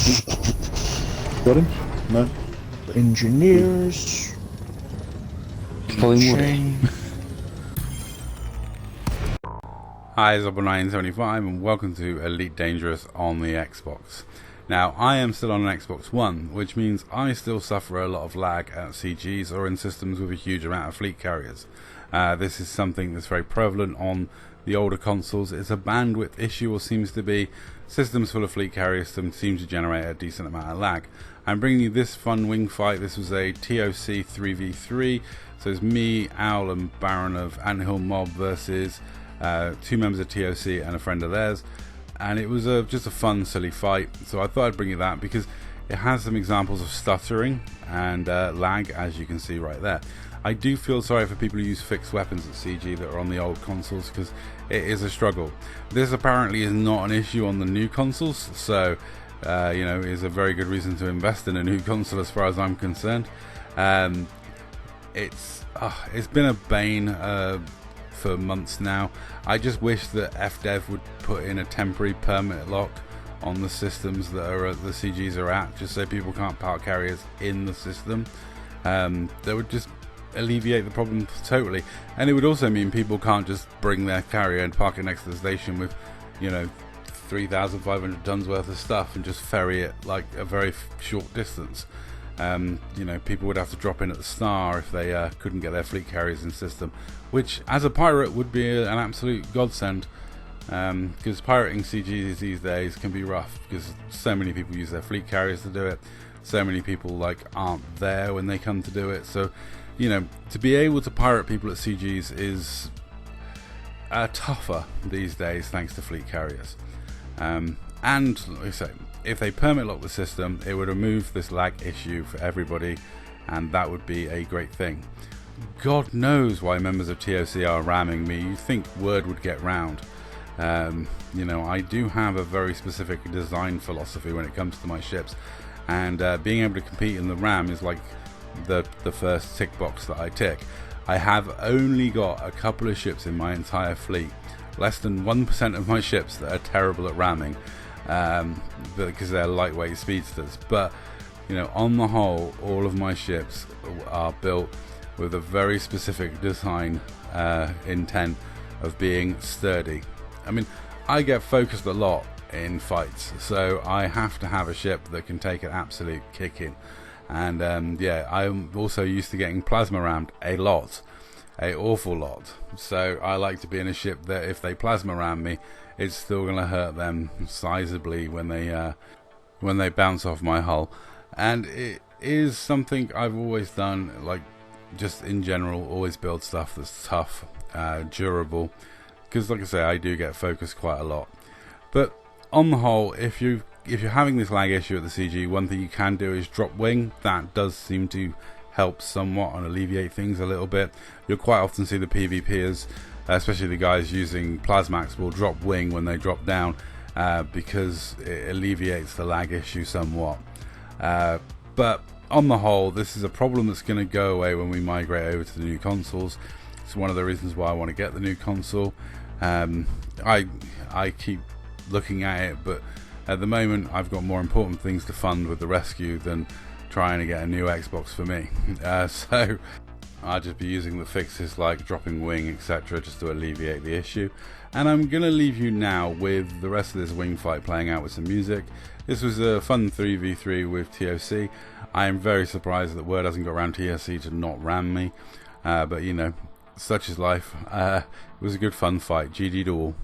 Got him? No? Engineers. Chain. Hi, it's Zobble975 and welcome to Elite Dangerous on the Xbox. Now, I am still on an Xbox One, which means I still suffer a lot of lag at CGs or in systems with a huge amount of fleet carriers. This is something that's very prevalent on the older consoles. It's a bandwidth issue, or seems to be. Systems full of fleet carriers seem to generate a decent amount of lag. I'm bringing you this fun wing fight. This was a TOC 3v3, so it's me, Owl and Baron of Anthill Mob versus two members of TOC and a friend of theirs, and it was just a fun, silly fight. So I thought I'd bring you that because it has some examples of stuttering and lag, as you can see right there. I do feel sorry for people who use fixed weapons at CG that are on the old consoles, because it is a struggle. This apparently is not an issue on the new consoles, so you know, is a very good reason to invest in a new console as far as I'm concerned. It's been a bane for months now. I just wish that FDev would put in a temporary permanent lock on the systems that the CGs are at, just so people can't park carriers in the system. That would just alleviate the problem totally, and it would also mean people can't just bring their carrier and park it next to the station with, you know, 3,500 tons worth of stuff and just ferry it like a very short distance. You know, people would have to drop in at the Star if they couldn't get their fleet carriers in system, which as a pirate would be an absolute godsend, because pirating CGs these days can be rough, because so many people use their fleet carriers to do it. So many people like aren't there when they come to do it. So, you know, to be able to pirate people at CGs is tougher these days thanks to fleet carriers. And like I say, if they permit lock the system, it would remove this lag issue for everybody, and that would be a great thing. God knows why members of TOC are ramming me. You'd think word would get round. You know, I do have a very specific design philosophy when it comes to my ships, and being able to compete in the RAM is like the first tick box that I tick. I have only got a couple of ships in my entire fleet, less than 1% of my ships, that are terrible at ramming, because they're lightweight speedsters. But you know, on the whole, all of my ships are built with a very specific design intent of being sturdy. I mean, I get focused a lot in fights, so I have to have a ship that can take an absolute kicking. And yeah, I'm also used to getting plasma rammed a lot, an awful lot. So I like to be in a ship that if they plasma ram me, it's still going to hurt them sizably when they bounce off my hull. And it is something I've always done, like just in general, always build stuff that's tough, durable, because like I say, I do get focused quite a lot. But on the whole, if you're having this lag issue at the CG, one thing you can do is drop wing. That does seem to help somewhat and alleviate things a little bit. You'll quite often see the PvPers, especially the guys using Plasmax, will drop wing when they drop down, because it alleviates the lag issue somewhat. But on the whole, this is a problem that's going to go away when we migrate over to the new consoles. It's one of the reasons why I want to get the new console. I keep looking at it, but at the moment I've got more important things to fund with the rescue than trying to get a new Xbox for me. So I'll just be using the fixes like dropping wing, etc., just to alleviate the issue. And I'm going to leave you now with the rest of this wing fight playing out with some music. This was a fun 3v3 with TOC. I am very surprised that word hasn't got around TOC to not ram me, but you know, such is life. It was a good fun fight. GG to all.